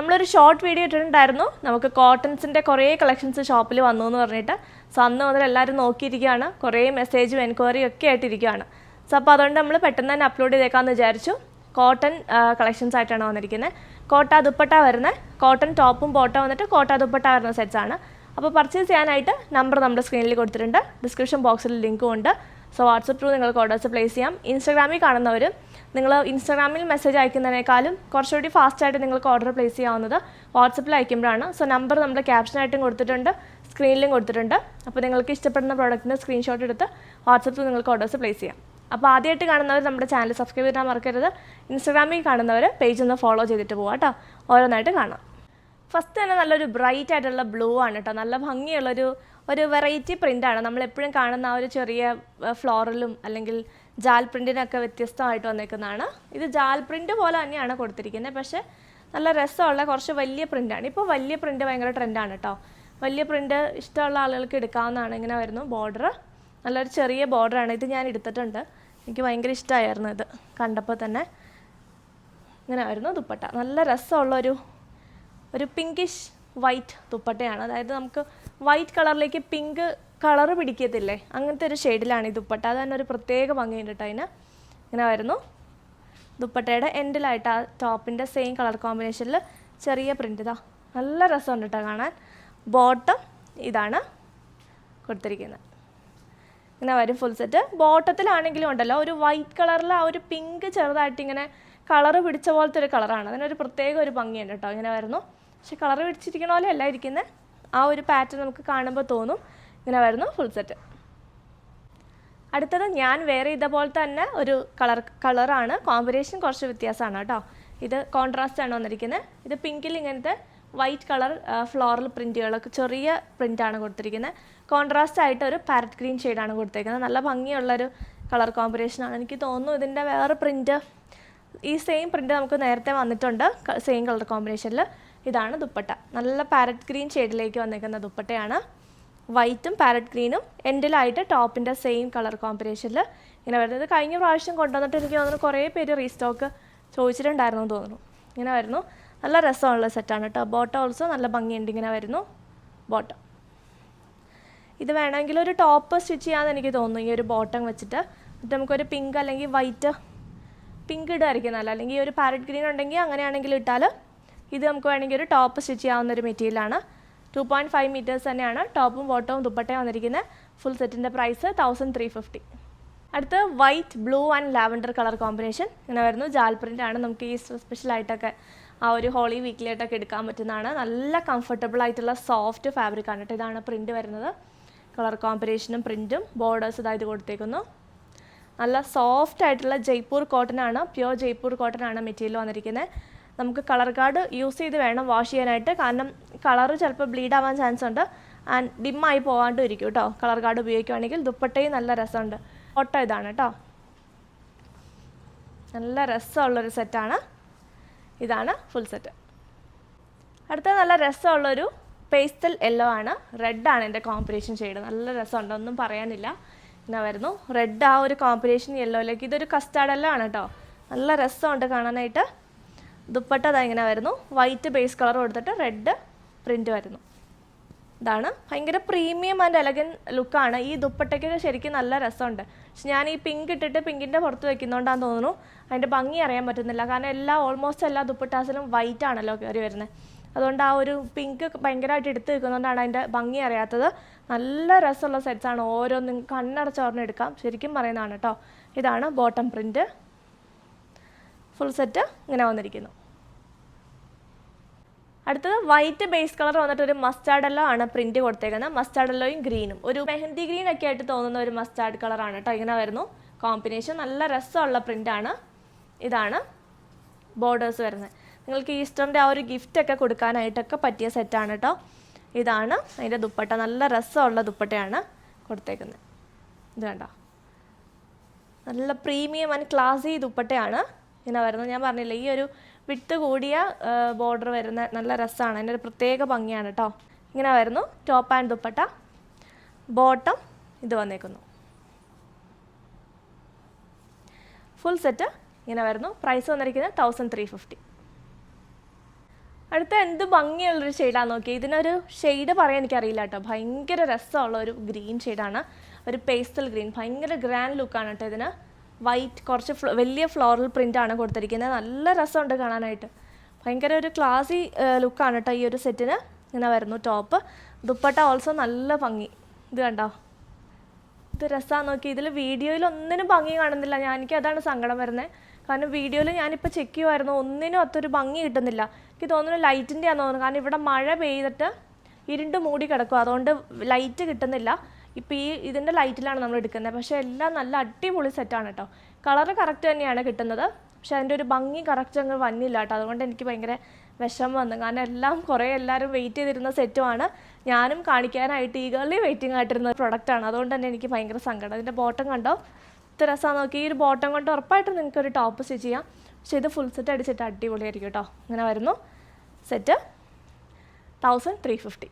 നമ്മളൊരു short video ഇട്ടിട്ടുണ്ടായിരുന്നു. നമുക്ക് കോട്ടൺസിൻ്റെ കുറേ കളക്ഷൻസ് ഷോപ്പിൽ വന്നു എന്ന് പറഞ്ഞിട്ട്. സോ അന്ന് മുതൽ എല്ലാവരും നോക്കിയിരിക്കുകയാണ്. കുറേ മെസ്സേജും എൻക്വയറിയും ഒക്കെ ആയിട്ടിരിക്കുകയാണ്. സോ അപ്പോൾ അതുകൊണ്ട് നമ്മൾ പെട്ടെന്ന് തന്നെ അപ്ലോഡ് ചെയ്തേക്കാമെന്ന് വിചാരിച്ചു. കോട്ടൺ കളക്ഷൻസ് ആയിട്ടാണ് വന്നിരിക്കുന്നത്. കോട്ട ദുപ്പട്ട വരുന്നത്, കോട്ടൺ ടോപ്പും ബോട്ടം വന്നിട്ട് കോട്ട ദുപ്പട്ട വരുന്ന സെറ്റ്സാണ്. അപ്പോൾ പർച്ചേസ് ചെയ്യാനായിട്ട് നമ്പർ നമ്മുടെ സ്ക്രീനിൽ കൊടുത്തിട്ടുണ്ട്. ഡിസ്ക്രിപ്ഷൻ ബോക്സിൽ ലിങ്കും ഉണ്ട്. സോ വാട്സപ്പ് ത്രൂ നിങ്ങൾക്ക് ഓർഡേഴ്സ് പ്ലേസ് ചെയ്യാം. ഇൻസ്റ്റാഗ്രാമിൽ കാണുന്നവർ നിങ്ങൾ ഇൻസ്റ്റാഗ്രാമിൽ മെസ്സേജ് അയക്കുന്നതിനേക്കാളും കുറച്ചുകൂടി ഫാസ്റ്റായിട്ട് നിങ്ങൾക്ക് ഓർഡർ പ്ലേസ് ചെയ്യാവുന്നത് വാട്സപ്പിൽ അയക്കുമ്പോഴാണ്. സോ നമ്പർ നമ്മുടെ ക്യാപ്ഷനായിട്ടും കൊടുത്തിട്ടുണ്ട്, സ്ക്രീനിലും കൊടുത്തിട്ടുണ്ട്. അപ്പോൾ നിങ്ങൾക്ക് ഇഷ്ടപ്പെടുന്ന പ്രോഡക്റ്റിൻ്റെ സ്ക്രീൻഷോട്ട് എടുത്ത് വാട്സപ്പിൽ നിങ്ങൾക്ക് ഓർഡേഴ്സ് പ്ലേസ് ചെയ്യാം. അപ്പോൾ ആദ്യമായിട്ട് കാണുന്നവർ നമ്മുടെ ചാനൽ സബ്സ്ക്രൈബ് ചെയ്യാൻ മറക്കരുത്. ഇൻസ്റ്റാഗ്രാമിൽ കാണുന്നവർ പേജ് ഒന്ന് ഫോളോ ചെയ്തിട്ട് പോകാം കേട്ടോ. ഓരോന്നായിട്ട് കാണാം. ഫസ്റ്റ് തന്നെ നല്ലൊരു ബ്രൈറ്റ് ആയിട്ടുള്ള ബ്ലൂ ആണ് കേട്ടോ. നല്ല ഭംഗിയുള്ളൊരു വെറൈറ്റി പ്രിൻ്റാണ്. നമ്മളെപ്പോഴും കാണുന്ന ആ ഒരു ചെറിയ ഫ്ലോറലും അല്ലെങ്കിൽ ജാൽ പ്രിൻറ്റിനൊക്കെ വ്യത്യസ്തമായിട്ട് വന്നേക്കുന്നതാണ്. ഇത് ജാൽ പ്രിൻ്റ് പോലെ തന്നെയാണ് കൊടുത്തിരിക്കുന്നത്, പക്ഷേ നല്ല രസമുള്ള കുറച്ച് വലിയ പ്രിൻ്റാണ്. ഇപ്പോൾ വലിയ പ്രിൻ്റ് ഭയങ്കര ട്രെൻഡാണ് കേട്ടോ. വലിയ പ്രിൻ്റ് ഇഷ്ടമുള്ള ആളുകൾക്ക് എടുക്കാവുന്നതാണ്. ഇങ്ങനെ വരുന്നു ബോർഡർ, നല്ലൊരു ചെറിയ ബോർഡറാണ്. ഇത് ഞാൻ എടുത്തിട്ടുണ്ട്, എനിക്ക് ഭയങ്കര ഇഷ്ടമായിരുന്നു ഇത് കണ്ടപ്പോൾ തന്നെ. ഇങ്ങനെ വരുന്നു ദുപ്പട്ട. നല്ല രസമുള്ളൊരു പിങ്കിഷ് വൈറ്റ് ദുപ്പട്ടയാണ്. അതായത് നമുക്ക് വൈറ്റ് കളറിലേക്ക് പിങ്ക് കളർ പിടിക്കത്തില്ലേ, അങ്ങനത്തെ ഒരു ഷെയ്ഡിലാണ് ഈ ദുപ്പട്ട. അത് തന്നെ ഒരു പ്രത്യേക ഭംഗിയുണ്ട് കേട്ടോ അതിന്. ഇങ്ങനെ വരുന്നു ദുപ്പട്ടയുടെ എൻഡിലായിട്ട് ആ ടോപ്പിൻ്റെ സെയിം കളർ കോമ്പിനേഷനിൽ ചെറിയ പ്രിൻ്റ്. ഇതാ നല്ല രസമുണ്ട് കേട്ടോ കാണാൻ. ബോട്ടം ഇതാണ് കൊടുത്തിരിക്കുന്നത്. ഇങ്ങനെ വരും ഫുൾ സെറ്റ്. ബോട്ടത്തിലാണെങ്കിലും ഉണ്ടല്ലോ ഒരു വൈറ്റ് കളറിൽ ആ ഒരു പിങ്ക് ചെറുതായിട്ട് ഇങ്ങനെ കളറ് പിടിച്ച പോലത്തെ ഒരു കളറാണ്. അതിനൊരു പ്രത്യേക ഒരു ഭംഗിയുണ്ട് കേട്ടോ. ഇങ്ങനെ വരുന്നു, പക്ഷെ കളറ് പിടിച്ചിരിക്കണ പോലെ അല്ല ഇരിക്കുന്നത്. ആ ഒരു പാറ്റേൺ നമുക്ക് കാണുമ്പോൾ തോന്നും. ഇങ്ങനെ വരുന്നു ഫുൾ സെറ്റ്. അടുത്തത് ഞാൻ വേറെ ഇതേപോലെ തന്നെ ഒരു കളറാണ്. കോമ്പിനേഷൻ കുറച്ച് വ്യത്യാസമാണ് കേട്ടോ. ഇത് കോൺട്രാസ്റ്റ് ആണ് വന്നിരിക്കുന്നത്. ഇത് പിങ്കിൽ ഇങ്ങനത്തെ വൈറ്റ് കളർ ഫ്ലോറൽ പ്രിൻറ്റുകളൊക്കെ ചെറിയ പ്രിൻ്റാണ് കൊടുത്തിരിക്കുന്നത്. കോൺട്രാസ്റ്റ് ആയിട്ട് ഒരു പാരറ്റ് ഗ്രീൻ ഷെയ്ഡാണ് കൊടുത്തിരിക്കുന്നത്. നല്ല ഭംഗിയുള്ളൊരു കളർ കോമ്പിനേഷനാണ്. എനിക്ക് തോന്നുന്നു ഇതിൻ്റെ വേറെ പ്രിൻറ്റ്, ഈ സെയിം പ്രിൻറ്റ് നമുക്ക് നേരത്തെ വന്നിട്ടുണ്ട് സെയിം കളർ കോമ്പിനേഷനിൽ. ഇതാണ് ദുപ്പട്ട. നല്ല പാരറ്റ് ഗ്രീൻ ഷെയ്ഡിലേക്ക് വന്നിരിക്കുന്ന ദുപ്പട്ടയാണ്. വൈറ്റും പാരറ്റ് ഗ്രീനും എൻഡിലായിട്ട് ടോപ്പിൻ്റെ സെയിം കളർ കോമ്പിനേഷനിൽ ഇങ്ങനെ വരുന്നത്. കഴിഞ്ഞ പ്രാവശ്യം കൊണ്ടുവന്നിട്ട് എനിക്ക് തോന്നുന്നു കുറേ പേര് റീസ്റ്റോക്ക് ചോദിച്ചിട്ടുണ്ടായിരുന്നു എന്ന് തോന്നുന്നു. ഇങ്ങനെ വരുന്നു. നല്ല രസമുള്ള സെറ്റാണ് കേട്ടോ. ബോട്ടം ഓൾസോ നല്ല ഭംഗിയുണ്ട്. ഇങ്ങനെ വരുന്നു ബോട്ടം. ഇത് വേണമെങ്കിൽ ഒരു ടോപ്പ് സ്റ്റിച്ച് ചെയ്യാമെന്ന് എനിക്ക് തോന്നുന്നു, ഈ ഒരു ബോട്ടം വെച്ചിട്ട്. എന്നിട്ട് നമുക്കൊരു പിങ്ക് അല്ലെങ്കിൽ വൈറ്റ്, പിങ്ക് ഇടായിരിക്കും നല്ല, അല്ലെങ്കിൽ ഒരു പാരറ്റ് ഗ്രീൻ ഉണ്ടെങ്കിൽ അങ്ങനെയാണെങ്കിൽ ഇട്ടാൽ ഇത് നമുക്ക് വേണമെങ്കിൽ ഒരു ടോപ്പ് സ്റ്റിച്ച് ചെയ്യാവുന്ന ഒരു മെറ്റീരിയലാണ്. 2.5 മീറ്റേഴ്സ് തന്നെയാണ് ടോപ്പും ബോട്ടവും ദുപ്പട്ടയും വന്നിരിക്കുന്നത്. ഫുൾ സെറ്റിൻ്റെ പ്രൈസ് 1350. അടുത്ത് white, blue and lavender colour combination. ഇങ്ങനെ വരുന്നു. ജാൽ പ്രിൻ്റ് ആണ്. നമുക്ക് ഈ സ്പെഷ്യലായിട്ടൊക്കെ ആ ഒരു ഹോളി വീക്കിലായിട്ടൊക്കെ എടുക്കാൻ പറ്റുന്നതാണ്. നല്ല കംഫർട്ടബിൾ ആയിട്ടുള്ള സോഫ്റ്റ് ഫാബ്രിക്കാണ് കേട്ടോ. ഇതാണ് പ്രിൻ്റ് വരുന്നത്. കളർ കോമ്പിനേഷനും പ്രിൻറ്റും ബോർഡേഴ്സ് ഇതായിട്ട് കൊടുത്തേക്കുന്നു. നല്ല സോഫ്റ്റ് ആയിട്ടുള്ള ജയ്പൂർ കോട്ടൺ ആണ്. പ്യുവർ ജയ്പൂർ കോട്ടൺ ആണ് മെറ്റീരിയൽ വന്നിരിക്കുന്നത്. നമുക്ക് കളർ കാർഡ് യൂസ് ചെയ്ത് വേണം വാഷ് ചെയ്യാനായിട്ട്. കാരണം കളറ് ചിലപ്പോൾ ബ്ലീഡ് ആവാൻ ചാൻസ് ഉണ്ട്. ആൻഡ് ഡിമ്മായി പോകാണ്ടും ഇരിക്കും കേട്ടോ കളർ കാർഡ് ഉപയോഗിക്കുകയാണെങ്കിൽ. ദുപ്പട്ടയും നല്ല രസമുണ്ട്. ഫോട്ടോ ഇതാണ് കേട്ടോ. നല്ല രസമുള്ളൊരു സെറ്റാണ്. ഇതാണ് ഫുൾ സെറ്റ്. അടുത്ത നല്ല രസമുള്ളൊരു പേസ്റ്റൽ യെല്ലോ ആണ്. റെഡാണ് എൻ്റെ കോമ്പിനേഷൻ ഷെയ്ഡ്. നല്ല രസമുണ്ട്, ഒന്നും പറയാനില്ല. ഇങ്ങനെ വരുന്നു റെഡ്, ആ ഒരു കോമ്പിനേഷൻ യെല്ലോയിലേക്ക്. ഇതൊരു കസ്റ്റാർഡ് യെല്ലോ ആണ് കേട്ടോ. നല്ല രസമുണ്ട് കാണാനായിട്ട്. ദുപ്പട്ട അതാ ഇങ്ങനെ വരുന്നു. വൈറ്റ് ബേസ് കളർ കൊടുത്തിട്ട് റെഡ് പ്രിൻറ്റ് വരുന്നു. ഇതാണ് ഭയങ്കര പ്രീമിയം ആൻഡ് എലഗൻ ലുക്കാണ്. ഈ ദുപ്പട്ടയ്ക്കൊക്കെ ശരിക്കും നല്ല രസമുണ്ട്. പക്ഷെ ഞാൻ ഈ പിങ്ക് ഇട്ടിട്ട് പിങ്കിൻ്റെ പുറത്ത് വെക്കുന്നതുകൊണ്ടാന്ന് തോന്നുന്നു അതിൻ്റെ ഭംഗി അറിയാൻ പറ്റുന്നില്ല. കാരണം ഓൾമോസ്റ്റ് എല്ലാ ദുപ്പട്ടാസിലും വൈറ്റ് ആണല്ലോ കയറി വരുന്നത്. അതുകൊണ്ട് ആ ഒരു പിങ്ക് ഭയങ്കരമായിട്ട് എടുത്ത് വെക്കുന്നതുകൊണ്ടാണ് അതിൻ്റെ ഭംഗി അറിയാത്തത്. നല്ല രസമുള്ള സെറ്റ്സാണ്. ഓരോന്നും കണ്ണടച്ചോർന്ന് എടുക്കാം, ശരിക്കും പറയുന്നതാണ് കേട്ടോ. ഇതാണ് ബോട്ടം പ്രിൻറ്റ്. ഫുൾ സെറ്റ് ഇങ്ങനെ വന്നിരിക്കുന്നു. അടുത്തത് വൈറ്റ് ബേസ് കളർ വന്നിട്ട് ഒരു മസ്റ്റാർഡ് യെല്ലോ ആണ് പ്രിൻറ്റ് കൊടുത്തേക്കുന്നത്. മസ്റ്റാർഡ് യെല്ലോയും ഗ്രീനും, ഒരു മെഹന്തി ഗ്രീൻ ഒക്കെ ആയിട്ട് തോന്നുന്ന ഒരു മസ്റ്റാർഡ് കളറാണ് കേട്ടോ. ഇങ്ങനെ വരുന്നു കോമ്പിനേഷൻ. നല്ല രസമുള്ള പ്രിൻ്റാണ്. ഇതാണ് ബോർഡേഴ്സ് വരുന്നത്. നിങ്ങൾക്ക് ഈസ്റ്ററിൻ്റെ ആ ഒരു ഗിഫ്റ്റൊക്കെ കൊടുക്കാനായിട്ടൊക്കെ പറ്റിയ സെറ്റാണ് കേട്ടോ. ഇതാണ് അതിൻ്റെ ദുപ്പട്ട. നല്ല രസമുള്ള ദുപ്പട്ടയാണ് കൊടുത്തേക്കുന്നത്. ഇത് കണ്ടോ, നല്ല പ്രീമിയം ആൻഡ് ക്ലാസി ദുപ്പട്ടയാണ് ഇങ്ങനെ വരുന്നത്. ഞാൻ പറഞ്ഞില്ല, ഈ ഒരു വിട്ട് കൂടിയ ബോർഡർ വരുന്ന നല്ല രസമാണ്. അതിൻ്റെ ഒരു പ്രത്യേക ഭംഗിയാണ് കേട്ടോ. ഇങ്ങനെ വരുന്നു ടോപ്പ് ആൻഡ് ദുപ്പട്ട. ബോട്ടം ഇത് വന്നേക്കുന്നു. ഫുൾ സെറ്റ് ഇങ്ങനെ വരുന്നു. പ്രൈസ് വന്നിരിക്കുന്നത് 1350. അടുത്ത എന്ത് ഭംഗിയുള്ളൊരു ഷെയ്ഡാണ് നോക്കി. ഇതിനൊരു ഷെയ്ഡ് പറയാൻ എനിക്കറിയില്ല കേട്ടോ. ഭയങ്കര രസമുള്ള ഒരു ഗ്രീൻ ഷെയ്ഡാണ്, ഒരു പേസ്റ്റൽ ഗ്രീൻ. ഭയങ്കര ഗ്രാൻഡ് ലുക്കാണ് കേട്ടോ ഇതിന്. വൈറ്റ് കുറച്ച് വലിയ ഫ്ലോറൽ പ്രിൻ്റാണ് കൊടുത്തിരിക്കുന്നത്. നല്ല രസമുണ്ട് കാണാനായിട്ട്. ഭയങ്കര ഒരു ക്ലാസി ലുക്കാണ് കേട്ടോ ഈ ഒരു സെറ്റിന്. ഇങ്ങനെ വരുന്നു ടോപ്പ്. ദുപ്പട്ട ഓൾസോ നല്ല ഭംഗി. ഇത് കണ്ടോ, ഇത് രസമാണ് നോക്കി. ഇതിൽ വീഡിയോയിൽ ഒന്നിനും ഭംഗി കാണുന്നില്ല. എനിക്ക് അതാണ് സങ്കടം വരുന്നത്. കാരണം വീഡിയോയിൽ ഞാനിപ്പോൾ ചെക്ക് ചെയ്യുമായിരുന്നു, ഒന്നിനും അത്തൊരു ഭംഗി കിട്ടുന്നില്ല. എനിക്ക് തോന്നുന്നു ലൈറ്റിൻ്റെ ആണെന്ന് തോന്നുന്നു. കാരണം ഇവിടെ മഴ പെയ്തിട്ട് ഇരുണ്ട് മൂടി കിടക്കും, അതുകൊണ്ട് ലൈറ്റ് കിട്ടുന്നില്ല. ഇപ്പോൾ ഇതിൻ്റെ ലൈറ്റിലാണ് നമ്മൾ എടുക്കുന്നത്. പക്ഷേ എല്ലാം നല്ല അടിപൊളി സെറ്റാണ് കേട്ടോ. കളറ് കറക്റ്റ് തന്നെയാണ് കിട്ടുന്നത്, പക്ഷെ അതിൻ്റെ ഒരു ഭംഗി കറക്റ്റ് അങ്ങ് വന്നില്ല കേട്ടോ. അതുകൊണ്ട് എനിക്ക് ഭയങ്കര വിഷമം വന്നു. കാരണം എല്ലാവരും വെയിറ്റ് ചെയ്തിരുന്ന സെറ്റുമാണ്. ഞാനും കാണിക്കാനായിട്ട് ഈഗർലി വെയിറ്റിംഗ് ആയിട്ടിരുന്ന പ്രൊഡക്റ്റാണ്. അതുകൊണ്ട് തന്നെ എനിക്ക് ഭയങ്കര സങ്കടം. ഇതിൻ്റെ ബോട്ടം കണ്ടോ, ഇത്ര രസമാണ് നോക്കി. ഈ ഒരു ബോട്ടം കൊണ്ട് ഉറപ്പായിട്ടും നിങ്ങൾക്കൊരു ടോപ്പ് സ്റ്റിച്ച് ചെയ്യാം. പക്ഷേ ഇത് ഫുൾ സെറ്റ് അടിച്ചിട്ട് അടിപൊളിയായിരിക്കും കേട്ടോ. ഇങ്ങനെ വരുന്നു സെറ്റ് 1350.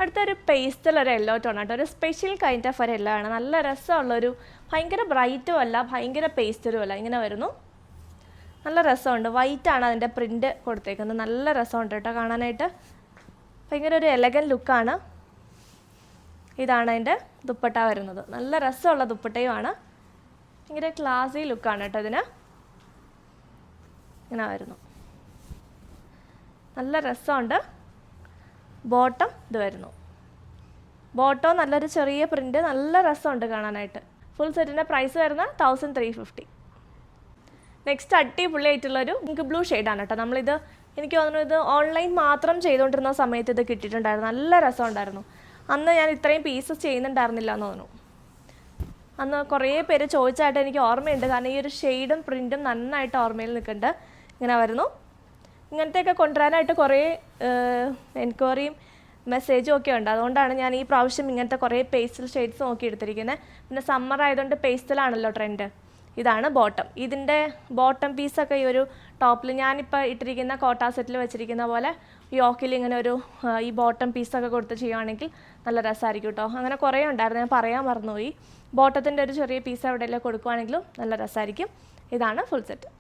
അടുത്തൊരു പേസ്റ്റൽ ഒരു യെല്ലോ ടോൺ ആട്ടോ. ഒരു സ്പെഷ്യൽ കൈൻഡ് ഓഫ് ഒരു യെല്ലോ ആണ്. നല്ല രസമുള്ളൊരു, ഭയങ്കര ബ്രൈറ്റും അല്ല ഭയങ്കര പേസ്റ്റലും അല്ല. ഇങ്ങനെ വരുന്നു, നല്ല രസമുണ്ട്. വൈറ്റാണ് അതിൻ്റെ പ്രിൻ്റ് കൊടുത്തേക്കുന്നത്. നല്ല രസമുണ്ട് കേട്ടോ കാണാനായിട്ട്. ഭയങ്കര ഒരു എലഗൻ ലുക്കാണ്. ഇതാണ് അതിൻ്റെ ദുപ്പട്ട വരുന്നത്. നല്ല രസമുള്ള ദുപ്പട്ടയുമാണ്. ഭയങ്കര ക്ലാസി ലുക്കാണ് കേട്ടോ ഇതിന്. ഇങ്ങനെ വരുന്നു, നല്ല രസമുണ്ട്. ബോട്ടം ഇത് വരുന്നു. ബോട്ടം നല്ലൊരു ചെറിയ പ്രിൻ്റ്, നല്ല രസമുണ്ട് കാണാനായിട്ട്. ഫുൾ സെറ്റിൻ്റെ പ്രൈസ് വരുന്നത് 1350. നെക്സ്റ്റ് അടിപൊളിയായിട്ടുള്ളൊരു പിങ്ക് ബ്ലൂ ഷെയ്ഡാണ് കേട്ടോ. നമ്മളിത് എനിക്ക് തോന്നുന്നു ഇത് ഓൺലൈൻ മാത്രം ചെയ്തുകൊണ്ടിരുന്ന സമയത്ത് ഇത് കിട്ടിയിട്ടുണ്ടായിരുന്നു. നല്ല രസമുണ്ടായിരുന്നു. അന്ന് ഞാൻ ഇത്രയും പീസസ് ചെയ്യുന്നുണ്ടായിരുന്നില്ല എന്ന് തോന്നുന്നു. അന്ന് കുറേ പേര് ചോദിച്ചായിട്ട് എനിക്ക് ഓർമ്മയുണ്ട്. കാരണം ഈ ഒരു ഷെയ്ഡും പ്രിൻറ്റും നന്നായിട്ട് ഓർമ്മയിൽ നിൽക്കുന്നുണ്ട്. ഇങ്ങനെ വരുന്നു. ഇങ്ങനത്തെയൊക്കെ കൊണ്ടുവരാനായിട്ട് കുറേ എൻക്വയറിയും മെസ്സേജും ഒക്കെ ഉണ്ട്. അതുകൊണ്ടാണ് ഞാൻ ഈ പ്രാവശ്യം ഇങ്ങനത്തെ കുറേ പേസ്റ്റൽ ഷെയ്ഡ്സ് നോക്കി എടുത്തിരിക്കുന്നത്. പിന്നെ സമ്മർ ആയതുകൊണ്ട് പേസ്റ്റലാണല്ലോ ട്രെൻഡ്. ഇതാണ് ബോട്ടം. ഇതിൻ്റെ ബോട്ടം പീസൊക്കെ ഈ ഒരു ടോപ്പിൽ ഞാനിപ്പോൾ ഇട്ടിരിക്കുന്ന കോട്ടാ സെറ്റിൽ വെച്ചിരിക്കുന്ന പോലെ യോക്കിൽ ഇങ്ങനെ ഒരു ഈ ബോട്ടം പീസൊക്കെ കൊടുത്ത് ചെയ്യുകയാണെങ്കിൽ നല്ല രസമായിരിക്കും കേട്ടോ. അങ്ങനെ കുറേ ഉണ്ടായിരുന്നു, ഞാൻ പറയാൻ മറന്നുപോയി. ബോട്ടത്തിൻ്റെ ഒരു ചെറിയ പീസ് എവിടെയെല്ലാം കൊടുക്കുകയാണെങ്കിലും നല്ല രസമായിരിക്കും. ഇതാണ് ഫുൾ സെറ്റ്.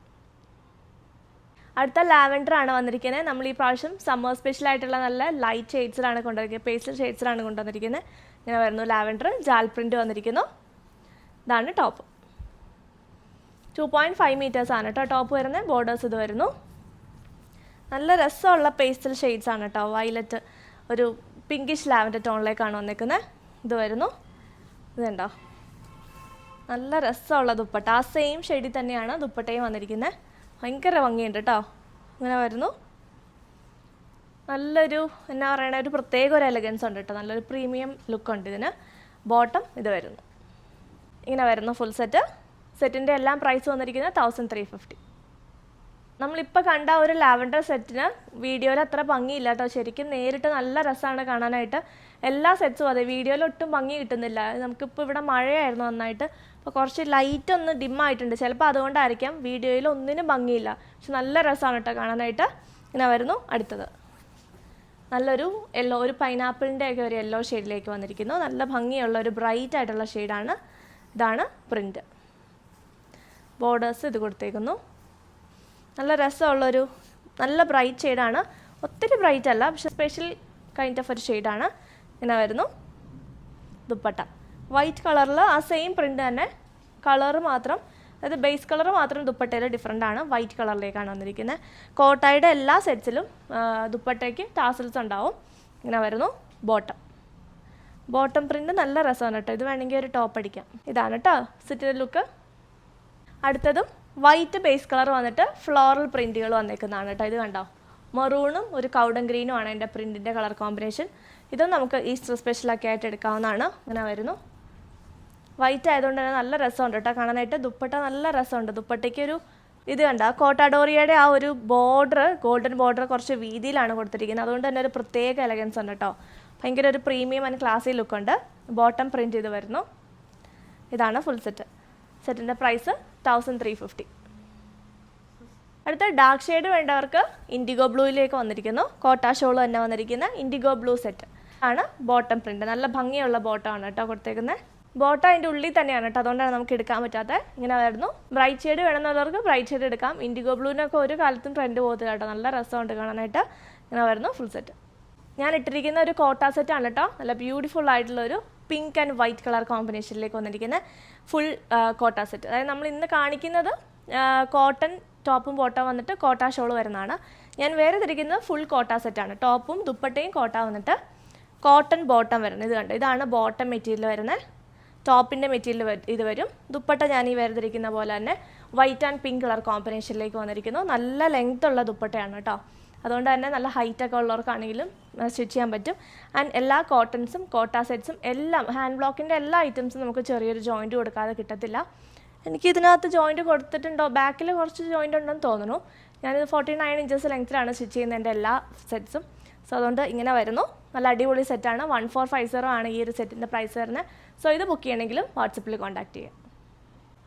അടുത്ത ലാവൻഡർ ആണ് വന്നിരിക്കുന്നത്. നമ്മൾ ഈ പ്രാവശ്യം സമ്മർ സ്പെഷ്യലായിട്ടുള്ള നല്ല ലൈറ്റ് ഷെയ്ഡ്സിലാണ് കൊണ്ടുവന്നിരിക്കുന്നത്, പേസ്റ്റൽ ഷെയ്ഡ്സിലാണ് കൊണ്ടുവന്നിരിക്കുന്നത്. ഇങ്ങനെ വരുന്നു ലാവൻഡർ. ജാൽ പ്രിൻ്റ് വന്നിരിക്കുന്നു. ഇതാണ് ടോപ്പ്. 2.5 മീറ്റേഴ്സ് ആണ് കേട്ടോ ടോപ്പ് വരുന്നത്. ബോർഡേഴ്സ് ഇത് വരുന്നു. നല്ല രസമുള്ള പേസ്റ്റൽ ഷെയ്ഡ്സ് ആണ് കേട്ടോ. വയലറ്റ്, ഒരു പിങ്കിഷ് ലാവൻഡർ ടോണിലേക്കാണ് വന്നിരിക്കുന്നത്. ഇത് വരുന്നു. ഇതുണ്ടോ, നല്ല രസമുള്ള ദുപ്പട്ട. ആ സെയിം ഷെയ്ഡിൽ തന്നെയാണ് ദുപ്പട്ടയും വന്നിരിക്കുന്നത്. ഭയങ്കര ഭംഗിയുണ്ട് കേട്ടോ. ഇങ്ങനെ വരുന്നു. നല്ലൊരു എന്നാ പറയണ, ഒരു പ്രത്യേക ഒരു എലഗൻസ് ഉണ്ട് കേട്ടോ. നല്ലൊരു പ്രീമിയം ലുക്കുണ്ട് ഇതിന്. ബോട്ടം ഇത് വരുന്നു. ഇങ്ങനെ വരുന്നു ഫുൾ സെറ്റ്. സെറ്റിൻ്റെ എല്ലാം പ്രൈസ് വന്നിരിക്കുന്നത് 1350. നമ്മളിപ്പോൾ കണ്ട ഒരു ലാവൻഡർ സെറ്റിന് വീഡിയോയിൽ അത്ര ഭംഗിയില്ല കേട്ടോ. ശരിക്കും നേരിട്ട് നല്ല രസമാണ് കാണാനായിട്ട്. എല്ലാ സെറ്റ്സും അതെ, വീഡിയോയിൽ ഒട്ടും ഭംഗി കിട്ടുന്നില്ല. നമുക്കിപ്പോൾ ഇവിടെ മഴയായിരുന്നു നന്നായിട്ട്, അപ്പോൾ കുറച്ച് ലൈറ്റ് ഒന്ന് ഡിമ്മായിട്ടുണ്ട്. ചിലപ്പോൾ അതുകൊണ്ടായിരിക്കാം വീഡിയോയിൽ ഒന്നിനും ഭംഗിയില്ല. പക്ഷെ നല്ല രസമാണ് കേട്ടോ കാണാനായിട്ട്. ഇങ്ങനെ വരുന്നു അടുത്തത്. നല്ലൊരു യെല്ലോ, ഒരു പൈനാപ്പിളിൻ്റെ ഒക്കെ ഒരു യെല്ലോ ഷെയ്ഡിലേക്ക് വന്നിരിക്കുന്നു. നല്ല ഭംഗിയുള്ള ഒരു ബ്രൈറ്റ് ആയിട്ടുള്ള ഷെയ്ഡാണ്. ഇതാണ് പ്രിൻ്റ്. ബോർഡേഴ്സ് ഇത് കൊടുത്തേക്കുന്നു. നല്ല രസമുള്ളൊരു നല്ല ബ്രൈറ്റ് ഷെയ്ഡാണ്. ഒത്തിരി ബ്രൈറ്റ് അല്ല, പക്ഷെ സ്പെഷ്യൽ കൈൻഡ് ഓഫ് ഒരു ഷെയ്ഡാണ്. ഇങ്ങനെ വരുന്നു. ദുപ്പട്ട വൈറ്റ് കളറിൽ ആ സെയിം പ്രിൻ്റ് തന്നെ, കളറ് മാത്രം, അതായത് ബേസ് കളർ മാത്രം ദുപ്പട്ടയിൽ ഡിഫറെൻ്റ് ആണ്. വൈറ്റ് കളറിലേക്കാണ് വന്നിരിക്കുന്നത്. കോട്ടായുടെ എല്ലാ സെറ്റ്സിലും ദുപ്പട്ടയ്ക്ക് ടാസൽസ് ഉണ്ടാവും. ഇങ്ങനെ വരുന്നു. ബോട്ടം പ്രിൻ്റ് നല്ല രസമാണ് കേട്ടോ. ഇത് വേണമെങ്കിൽ ഒരു ടോപ്പ് അടിക്കാം. ഇതാണ് കേട്ടോ സെറ്റിൻ്റെ ലുക്ക്. അടുത്തതും വൈറ്റ് ബേസ് കളർ വന്നിട്ട് ഫ്ലോറൽ പ്രിൻറ്റുകൾ വന്നേക്കുന്നതാണ് കേട്ടോ. ഇത് കണ്ടോ, മെറൂണും ഒരു കൗഡൻ ഗ്രീനും ആണ് എൻ്റെ പ്രിൻറ്റിൻ്റെ കളർ കോമ്പിനേഷൻ. ഇതും നമുക്ക് ഈസ്റ്റർ സ്പെഷ്യലൊക്കെ ആയിട്ട് എടുക്കാവുന്നതാണ്. ഇങ്ങനെ വരുന്നു. വൈറ്റ് ആയതുകൊണ്ട് തന്നെ നല്ല രസമുണ്ട് കേട്ടോ കാണാനായിട്ട്. ദുപ്പട്ട നല്ല രസമുണ്ട്. ദുപ്പട്ടയ്ക്ക് ഒരു ഇത് കണ്ട കോട്ടാഡോറിയയുടെ ആ ഒരു ബോർഡർ, ഗോൾഡൻ ബോർഡർ കുറച്ച് വീതിയിലാണ് കൊടുത്തിരിക്കുന്നത്. അതുകൊണ്ട് തന്നെ ഒരു പ്രത്യേക എലഗൻസ് ഉണ്ട് കേട്ടോ. ഭയങ്കര ഒരു പ്രീമിയം ആൻഡ് ക്ലാസി ലുക്കുണ്ട്. ബോട്ടം പ്രിൻറ്റ് ചെയ്ത് വരുന്നു. ഇതാണ് ഫുൾ സെറ്റ്. സെറ്റിൻ്റെ പ്രൈസ് 1350. അടുത്ത ഡാർക്ക് ഷെയ്ഡ് വേണ്ടവർക്ക് ഇൻഡിഗോ ബ്ലൂയിലേക്ക് വന്നിരിക്കുന്നു. കോട്ടാ ഷോൾ തന്നെ വന്നിരിക്കുന്ന ഇൻഡിഗോ ബ്ലൂ സെറ്റ് ആണ്. ബോട്ടം പ്രിൻറ്റ് നല്ല ഭംഗിയുള്ള ബോട്ടമാണ് കേട്ടോ കൊടുത്തേക്കുന്നത്. ബോട്ടം അതിൻ്റെ ഉള്ളിൽ തന്നെയാണ് കേട്ടോ, അതുകൊണ്ടാണ് നമുക്ക് എടുക്കാൻ പറ്റാത്തത്. ഇങ്ങനെ വരുന്നു. ബ്രൈറ്റ് ഷെയ്ഡ് വേണമെന്നുള്ളവർക്ക് ബ്രൈറ്റ് ഷെയ്ഡ് എടുക്കാം. ഇൻഡിഗോ ബ്ലൂവിനൊക്കെ ഒരു കാലത്തും ട്രെൻഡ് പോകത്തില്ല കേട്ടോ, നല്ല രസമുണ്ട് കാണാനായിട്ട്. ഇങ്ങനെ വരുന്നു ഫുൾ സെറ്റ്. ഞാൻ ഇട്ടിരിക്കുന്ന ഒരു കോട്ട സെറ്റാണ് കേട്ടോ, നല്ല ബ്യൂട്ടിഫുൾ ആയിട്ടുള്ളൊരു പിങ്ക് ആൻഡ് വൈറ്റ് കളർ കോമ്പിനേഷനിലേക്ക് വന്നിരിക്കുന്ന ഫുൾ കോട്ട സെറ്റ്. അതായത് നമ്മൾ ഇന്ന് കാണിക്കുന്നത് കോട്ടൺ ടോപ്പും ബോട്ടം വന്നിട്ട് കോട്ട ഷോൾ വരുന്നതാണ്. ഞാൻ വേറെ തിരിക്കുന്നത് ഫുൾ കോട്ട സെറ്റാണ്. ടോപ്പും ദുപ്പട്ടയും കോട്ട വന്നിട്ട് കോട്ടൺ ബോട്ടം വരുന്നത്. ഇത് കണ്ടോ, ഇതാണ് ബോട്ടം മെറ്റീരിയൽ വരുന്നത്. ടോപ്പിൻ്റെ മെറ്റീരിയൽ ഇത് വരും. ദുപ്പട്ട ഞാൻ ഈ വേർതിരിക്കുന്ന പോലെ തന്നെ വൈറ്റ് ആൻഡ് പിങ്ക് കളർ കോമ്പിനേഷനിലേക്ക് വന്നിരിക്കുന്നു. നല്ല ലെങ്ത് ഉള്ള ദുപ്പട്ടയാണ് കേട്ടോ, അതുകൊണ്ട് തന്നെ നല്ല ഹൈറ്റൊക്കെ ഉള്ളവർക്കാണെങ്കിലും സ്റ്റിച്ച് ചെയ്യാൻ പറ്റും. ആൻഡ് എല്ലാ കോട്ടൺസും കോട്ട സെറ്റ്സും എല്ലാം ഹാൻഡ് ബ്ലോക്കിൻ്റെ എല്ലാ ഐറ്റംസും നമുക്ക് ചെറിയൊരു ജോയിൻറ്റ് കൊടുക്കാതെ കിട്ടത്തില്ല. എനിക്ക് ഇതിനകത്ത് ജോയിൻറ്റ് കൊടുത്തിട്ടുണ്ടോ, ബാക്കിൽ കുറച്ച് ജോയിൻ്റ് ഉണ്ടെന്ന് തോന്നുന്നു. ഞാനിത് 49 ഇഞ്ചസ് ലെങ്ത്തിലാണ് സ്റ്റിച്ച് ചെയ്യുന്നത് എൻ്റെ എല്ലാ സെറ്റ്സും. സോ അതുകൊണ്ട് ഇങ്ങനെ വരുന്നു. നല്ല അടിപൊളി സെറ്റാണ്. 1450 ആണ് ഈ ഒരു സെറ്റിൻ്റെ പ്രൈസ് വരുന്നത്. സോ ഇത് ബുക്ക് ചെയ്യണമെങ്കിലും വാട്സപ്പിൽ കോൺടാക്ട് ചെയ്യാം.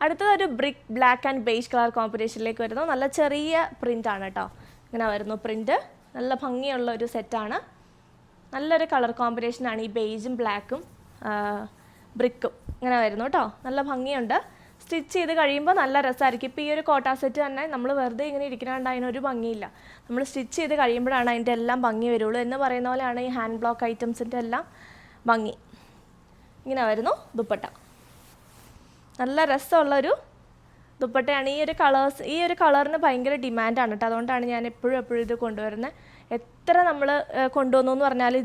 അടുത്തതൊരു brick black and beige colour കോമ്പിനേഷനിലേക്ക് വരുന്നു. നല്ല ചെറിയ പ്രിൻ്റാണ് കേട്ടോ, ഇങ്ങനെ വരുന്നു പ്രിൻ്റ്. നല്ല ഭംഗിയുള്ള ഒരു സെറ്റാണ്. നല്ലൊരു കളർ കോമ്പിനേഷനാണ് ഈ ബേജും ബ്ലാക്കും ബ്രിക്കും. ഇങ്ങനെ വരുന്നു കേട്ടോ, നല്ല ഭംഗിയുണ്ട്. സ്റ്റിച്ച് ചെയ്ത് കഴിയുമ്പോൾ നല്ല രസമായിരിക്കും. ഇപ്പോൾ ഈ ഒരു കോട്ട സെറ്റ് തന്നെ നമ്മൾ വെറുതെ ഇങ്ങനെ ഇരിക്കണോണ്ട് അതിനൊരു ഭംഗിയില്ല. നമ്മൾ സ്റ്റിച്ച് ചെയ്ത് കഴിയുമ്പോഴാണ് അതിൻ്റെ എല്ലാം ഭംഗി വരുള്ളൂ എന്ന് പറയുന്ന പോലെയാണ് ഈ ഹാൻഡ് ബ്ലോക്ക് ഐറ്റംസിൻ്റെ എല്ലാം ഭംഗി. ഇങ്ങനെ വരുന്നു ദുപ്പട്ട. നല്ല രസമുള്ളൊരു ദുപ്പട്ടയാണ്. ഈ ഒരു കളറിന് ഭയങ്കര ഡിമാൻഡാണ് കേട്ടോ, അതുകൊണ്ടാണ് ഞാൻ എപ്പോഴും ഇത് കൊണ്ടുവരുന്നത്. എത്ര നമ്മൾ കൊണ്ടുവന്നു എന്ന് പറഞ്ഞാൽ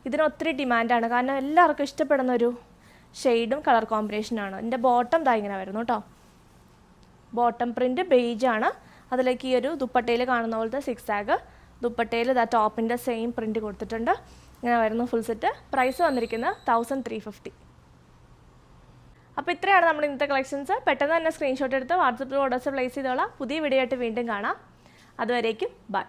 ഇതിന് ഒത്തിരി ഡിമാൻഡാണ്. കാരണം എല്ലാവർക്കും ഇഷ്ടപ്പെടുന്ന ഒരു ഷെയ്ഡും കളർ കോമ്പിനേഷനാണ്. എൻ്റെ ബോട്ടം ദാ ഇങ്ങനെ വരുന്നു കേട്ടോ. ബോട്ടം പ്രിൻറ്റ് ബേജാണ്. അതിലേക്ക് ഈ ഒരു ദുപ്പട്ടയിൽ കാണുന്ന പോലത്തെ 6 ആഗ് ദുപ്പട്ടയിൽ ഇതാ ടോപ്പിൻ്റെ സെയിം പ്രിൻറ്റ് കൊടുത്തിട്ടുണ്ട്. ഇങ്ങനെ വരുന്നു ഫുൾ സെറ്റ്. പ്രൈസ് വന്നിരിക്കുന്നത് 1350. അപ്പോൾ ഇത്രയാണ് നമ്മൾ ഇന്നത്തെ കളക്ഷൻസ്. പെട്ടെന്ന് തന്നെ സ്ക്രീൻഷോട്ട് എടുത്ത് വാട്സപ്പിൽ ഓർഡേഴ്സ് പ്ലേസ് ചെയ്തോളാം. പുതിയ വീഡിയോ ആയിട്ട് വീണ്ടും കാണാം. അതുവരേക്കും ബൈ.